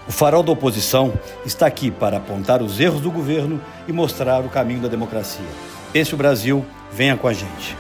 O Farol da Oposição está aqui para apontar os erros do governo e mostrar o caminho da democracia. Pense o Brasil, venha com a gente.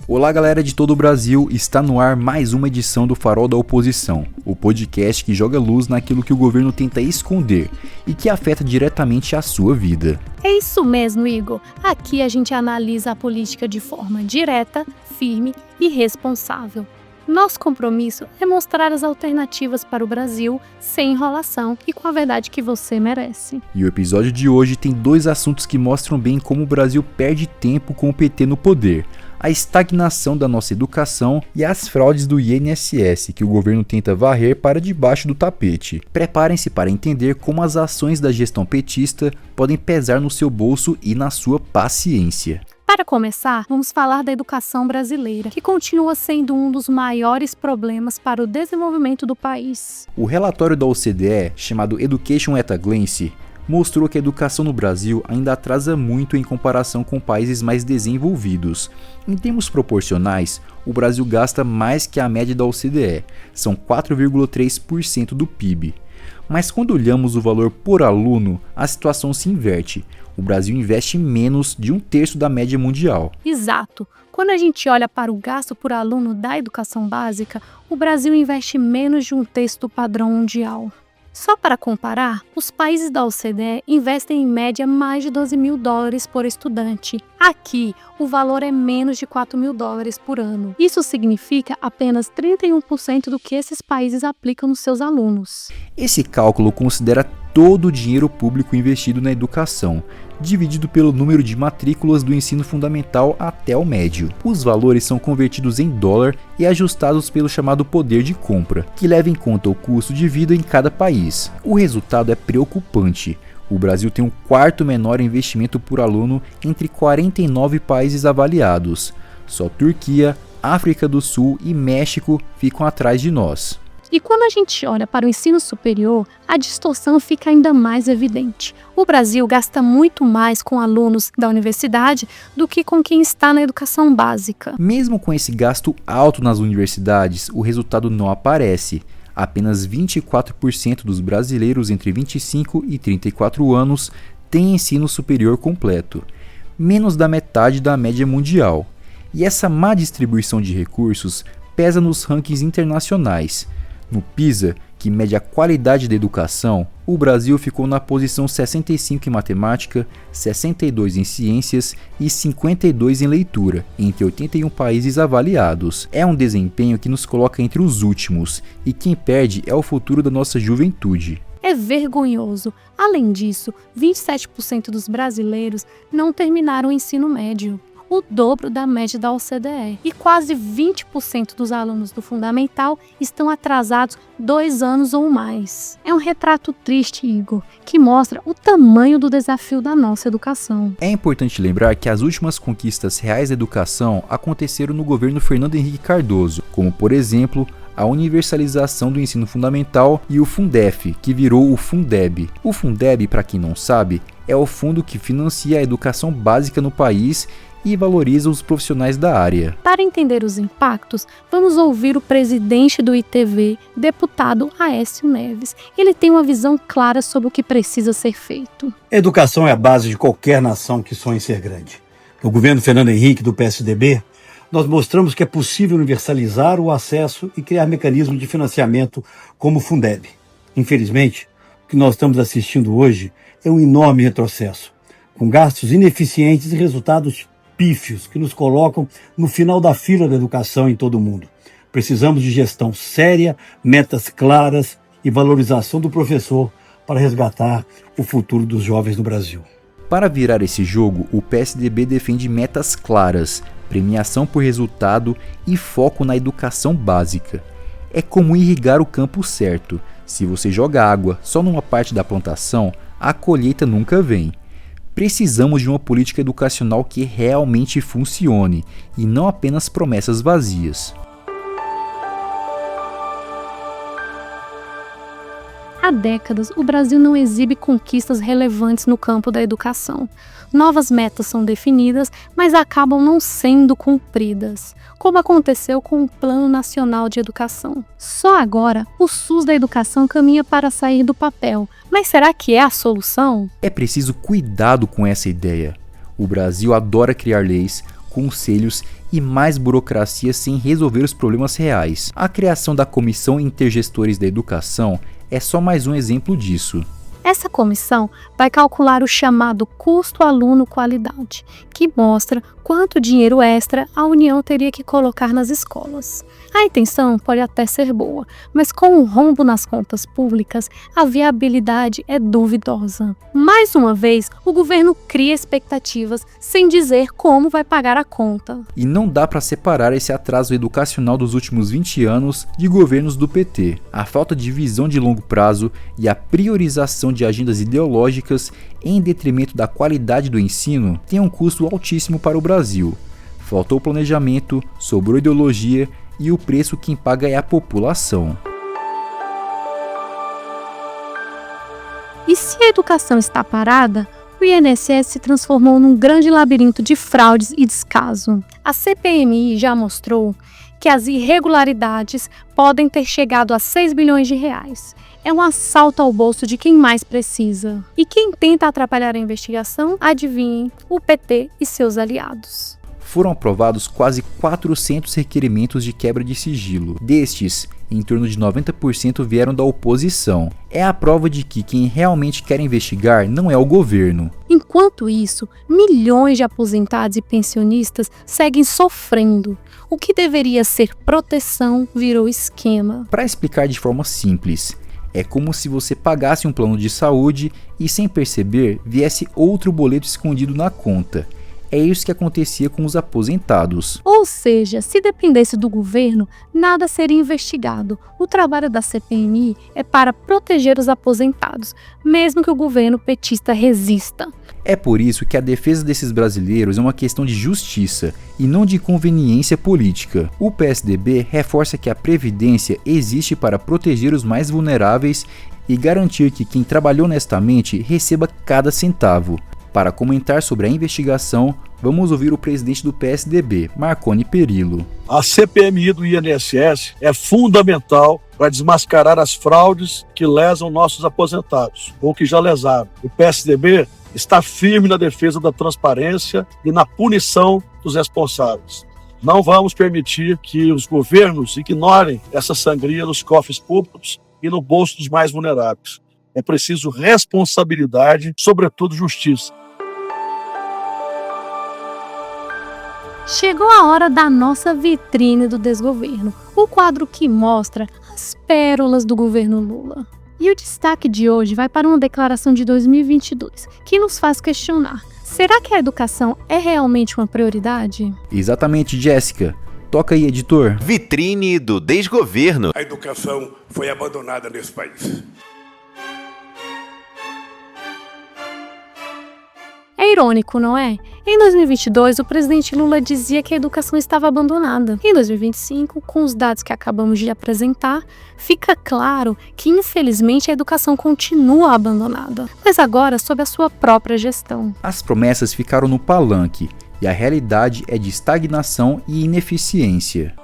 Olá galera de todo o Brasil, está no ar mais uma edição do Farol da Oposição, o podcast que joga luz naquilo que o governo tenta esconder e que afeta diretamente a sua vida. É isso mesmo, Igor. Aqui a gente analisa a política de forma direta, firme e responsável. Nosso compromisso é mostrar as alternativas para o Brasil sem enrolação e com a verdade que você merece. E o episódio de hoje tem dois assuntos que mostram bem como o Brasil perde tempo com o PT no poder: a estagnação da nossa educação e as fraudes do INSS que o governo tenta varrer para debaixo do tapete. Preparem-se para entender como as ações da gestão petista podem pesar no seu bolso e na sua paciência. Para começar, vamos falar da educação brasileira, que continua sendo um dos maiores problemas para o desenvolvimento do país. O relatório da OCDE, chamado Education at a Glance, mostrou que a educação no Brasil ainda atrasa muito em comparação com países mais desenvolvidos. Em termos proporcionais, o Brasil gasta mais que a média da OCDE, são 4,3% do PIB. Mas quando olhamos o valor por aluno, a situação se inverte. O Brasil investe menos de 1/3 da média mundial. Exato. Quando a gente olha para o gasto por aluno da educação básica, o Brasil investe menos de 1/3 do padrão mundial. Só para comparar, os países da OCDE investem em média mais de $12.000 por estudante. Aqui, o valor é menos de $4.000 por ano. Isso significa apenas 31% do que esses países aplicam nos seus alunos. Esse cálculo considera todo o dinheiro público investido na educação, dividido pelo número de matrículas do ensino fundamental até o médio. Os valores são convertidos em dólar e ajustados pelo chamado poder de compra, que leva em conta o custo de vida em cada país. O resultado é preocupante. O Brasil tem o quarto menor investimento por aluno entre 49 países avaliados. Só Turquia, África do Sul e México ficam atrás de nós. E quando a gente olha para o ensino superior, a distorção fica ainda mais evidente. O Brasil gasta muito mais com alunos da universidade do que com quem está na educação básica. Mesmo com esse gasto alto nas universidades, o resultado não aparece. Apenas 24% dos brasileiros entre 25 e 34 anos têm ensino superior completo, menos da metade da média mundial. E essa má distribuição de recursos pesa nos rankings internacionais. No PISA, que mede a qualidade da educação, o Brasil ficou na posição 65 em matemática, 62 em ciências e 52 em leitura, entre 81 países avaliados. É um desempenho que nos coloca entre os últimos, e quem perde é o futuro da nossa juventude. É vergonhoso. Além disso, 27% dos brasileiros não terminaram o ensino médio, o dobro da média da OCDE. E quase 20% dos alunos do fundamental estão atrasados 2 anos ou mais. É um retrato triste, Igor, que mostra o tamanho do desafio da nossa educação. É importante lembrar que as últimas conquistas reais da educação aconteceram no governo Fernando Henrique Cardoso, como por exemplo, a universalização do ensino fundamental e o Fundef, que virou o Fundeb. O Fundeb, para quem não sabe, é o fundo que financia a educação básica no país e valoriza os profissionais da área. Para entender os impactos, vamos ouvir o presidente do ITV, deputado Aécio Neves. Ele tem uma visão clara sobre o que precisa ser feito. A educação é a base de qualquer nação que sonhe ser grande. No governo Fernando Henrique, do PSDB, nós mostramos que é possível universalizar o acesso e criar mecanismos de financiamento como o Fundeb. Infelizmente, o que nós estamos assistindo hoje é um enorme retrocesso, com gastos ineficientes e resultados pífios que nos colocam no final da fila da educação em todo o mundo. Precisamos de gestão séria, metas claras e valorização do professor para resgatar o futuro dos jovens no Brasil. Para virar esse jogo, o PSDB defende metas claras, premiação por resultado e foco na educação básica. É como irrigar o campo certo. Se você joga água só numa parte da plantação, a colheita nunca vem. Precisamos de uma política educacional que realmente funcione e não apenas promessas vazias. A décadas, o Brasil não exibe conquistas relevantes no campo da educação. Novas metas são definidas, mas acabam não sendo cumpridas, como aconteceu com o Plano Nacional de Educação. Só agora, o SUS da educação caminha para sair do papel. Mas será que é a solução? É preciso cuidado com essa ideia. O Brasil adora criar leis, conselhos e mais burocracia sem resolver os problemas reais. A criação da Comissão Intergestores da Educação é só mais um exemplo disso. Essa comissão vai calcular o chamado custo aluno-qualidade, que mostra quanto dinheiro extra a União teria que colocar nas escolas. A intenção pode até ser boa, mas com o rombo nas contas públicas, a viabilidade é duvidosa. Mais uma vez, o governo cria expectativas sem dizer como vai pagar a conta. E não dá para separar esse atraso educacional dos últimos 20 anos de governos do PT. A falta de visão de longo prazo e a priorização de agendas ideológicas em detrimento da qualidade do ensino tem um custo altíssimo para o Brasil. Faltou planejamento, sobrou ideologia e o preço quem paga é a população. E se a educação está parada, o INSS se transformou num grande labirinto de fraudes e descaso. A CPMI já mostrou que as irregularidades podem ter chegado a 6 bilhões de reais. É um assalto ao bolso de quem mais precisa. E quem tenta atrapalhar a investigação, adivinhem, o PT e seus aliados. Foram aprovados quase 400 requerimentos de quebra de sigilo. Destes, em torno de 90% vieram da oposição. É a prova de que quem realmente quer investigar não é o governo. Enquanto isso, milhões de aposentados e pensionistas seguem sofrendo. O que deveria ser proteção virou esquema. Para explicar de forma simples, é como se você pagasse um plano de saúde e, sem perceber, viesse outro boleto escondido na conta. É isso que acontecia com os aposentados. Ou seja, se dependesse do governo, nada seria investigado. O trabalho da CPMI é para proteger os aposentados, mesmo que o governo petista resista. É por isso que a defesa desses brasileiros é uma questão de justiça e não de conveniência política. O PSDB reforça que a Previdência existe para proteger os mais vulneráveis e garantir que quem trabalhou honestamente receba cada centavo. Para comentar sobre a investigação, vamos ouvir o presidente do PSDB, Marconi Perillo. A CPMI do INSS é fundamental para desmascarar as fraudes que lesam nossos aposentados, ou que já lesaram. O PSDB está firme na defesa da transparência e na punição dos responsáveis. Não vamos permitir que os governos ignorem essa sangria nos cofres públicos e no bolso dos mais vulneráveis. É preciso responsabilidade, sobretudo justiça. Chegou a hora da nossa vitrine do desgoverno, o quadro que mostra as pérolas do governo Lula. E o destaque de hoje vai para uma declaração de 2022, que nos faz questionar: será que a educação é realmente uma prioridade? Exatamente, Jéssica. Toca aí, editor. Vitrine do desgoverno. A educação foi abandonada nesse país. É irônico, não é? Em 2022, o presidente Lula dizia que a educação estava abandonada. Em 2025, com os dados que acabamos de apresentar, fica claro que, infelizmente, a educação continua abandonada, mas agora sob a sua própria gestão. As promessas ficaram no palanque e a realidade é de estagnação e ineficiência.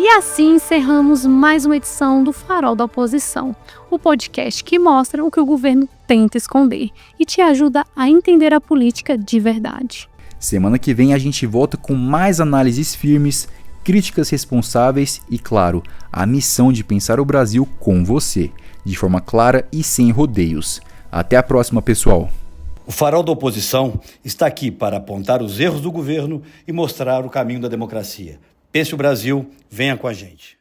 E assim encerramos mais uma edição do Farol da Oposição, o podcast que mostra o que o governo tenta esconder e te ajuda a entender a política de verdade. Semana que vem a gente volta com mais análises firmes, críticas responsáveis e, claro, a missão de pensar o Brasil com você, de forma clara e sem rodeios. Até a próxima, pessoal! O Farol da Oposição está aqui para apontar os erros do governo e mostrar o caminho da democracia. Pense o Brasil, venha com a gente.